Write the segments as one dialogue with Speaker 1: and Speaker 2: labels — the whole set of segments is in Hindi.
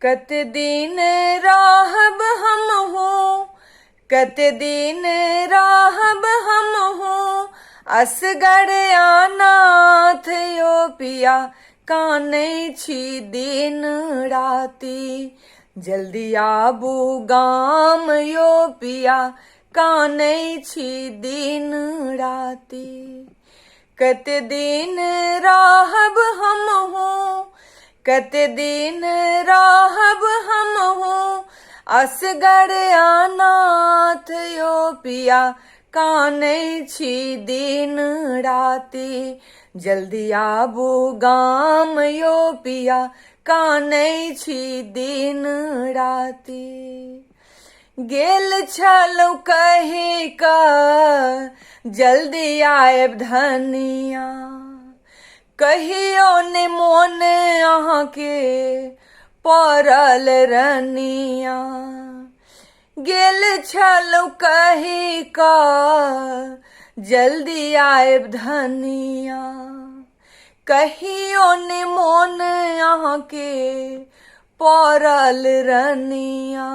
Speaker 1: कत दिन राहब हम हो, कत दिन राहब हम हो, असगर अनाथ यो पिया कानै छी दिन राति। जल्दी आबू गाम यो पिया कानै छी दिन राति। कत दिन राहब हम हो, कत दिन राहब हम हो, असगर अनाथ यो पिया कानै छी दिन राति। जल्दी आबू गाम यो पिया कानै छी दिन राति। गेल छलौ कहि कऽ जल्दी आयब धनिया, कहियो ने मोन अहाँके पड़ल रनिया। गेल छलौ कहि कऽ जल्दी आयब धनिया, कहियो ने मोन अहाँके पड़ल रनिया।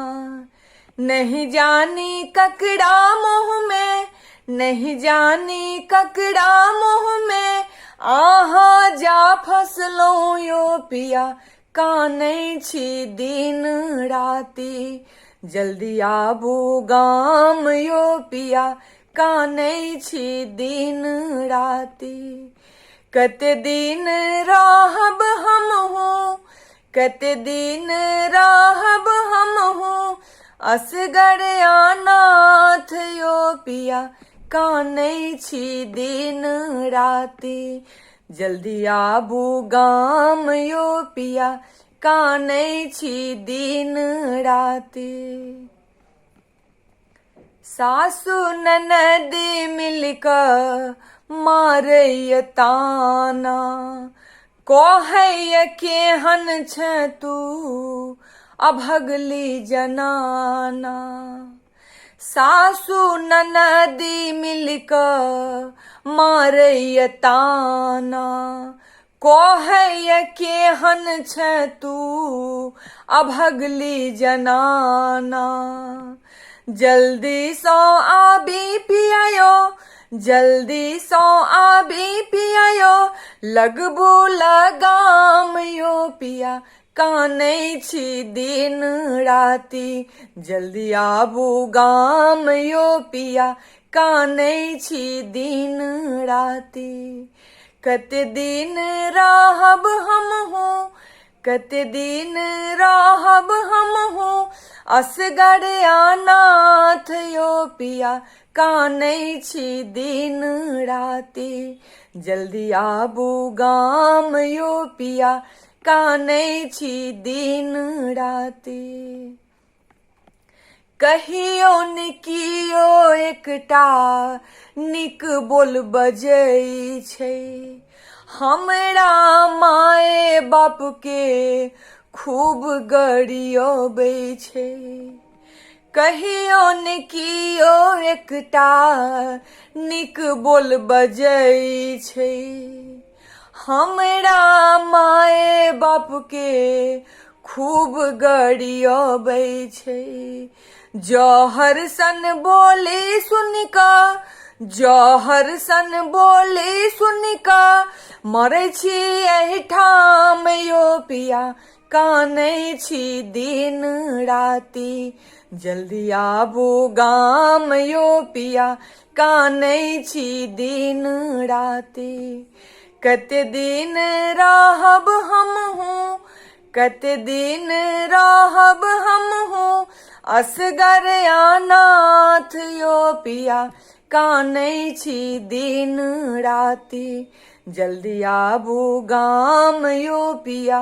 Speaker 1: नहीं जानी ककड़ा मुँह में, नहीं जानी ककड़ा मुँह में, आहाँ जा फसलौं यो पिया कानै छी दिन राति। जल्दी आबू गाम यो पिया कानै छी दिन राति। कत दिन राहब हम हो, कत दिन राहब हम हो, असगर अनाथ यो पिया कानै छी दिन राति। जल्दी आबू गाम यो पिया कानै छी दिन राति। सासु ननदी मिलकऽ मारैय ताना, कहैय केहन छै तू अभगली जनाना। सासु ननदी मिलकऽ मारैय ताना, कहैय केहन छै तू अभगली जनाना। जल्दी सँ आबी पियायो, जल्दी सँ आबी पियायो, लगबू लगाम यो पिया कानै छी दिन राति। जल्दी आबू गाम यो पिया कानै छी दिन राति। कत दिन राहब हम हो, कत दिन राहब हम हो, असगर अनाथ यो पिया कानै छी दिन राति। जल्दी आबू गाम यो पिया कानै छी दिन राति। कहियो ने कियो एकटा नीक बोल बजै छै, हमरा माए बाप के खूब गरियबै छै। कहियो ने कियो एकटा नीक बोल बजै छै, हमरा माए बाप के खूब गरियबै छै। जहर सन बोली सुनिकऽ, जहर सन बोली सुनिकऽ मरै छी एहिठाम यो पिया कानै छी दिन राति। जल्दी आबू गाम यो पिया कानै छी दिन राति। कत दिन राहब हम हो, कत दिन राहब हम हो, असगर अनाथ यो पिया कानै छी दिन राति। जल्दी आबू गाम यो पिया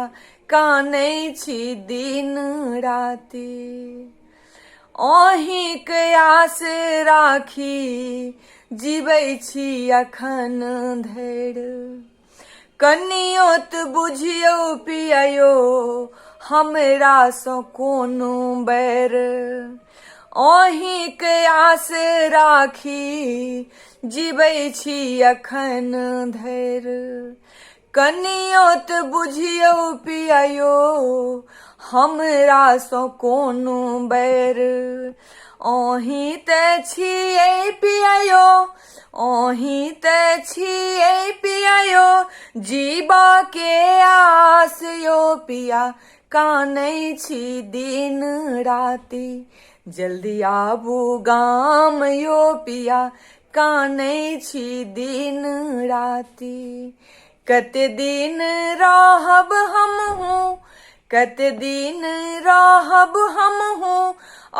Speaker 1: कानै छी दिन राति। अहींक आस राखी जीबै छी अखन धरि, कनियोत बुझियौ पियायो हमरा सँ कोनो बैर। अहींक आस राखी जीबै छी अखन धरि, कनियोत बुझियौ पियायो हमरा सो कोनो बैर अहीं ते छियै पिया यो अहीं ते छियै पिया यो जीवा के आस यो पिया कानै छी दिन राति जल्दी आबू गाम यो पिया कानै छी दिन राति कते दिन रहब हमहूँ कते दिन रहब हमहूँ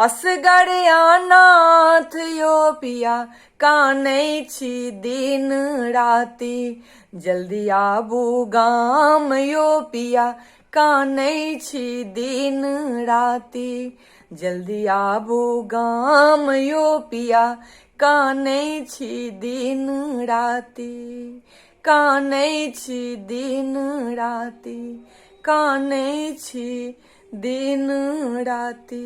Speaker 1: असगर अनाथ यो पिया कानै छी दिन राति जल्दी आबू गाम यो पिया कानै छी दिन राति जल्दी आबू गाम यो पिया कानै छी दिन राति कानै छी दिन राति कानै छी दिन राति।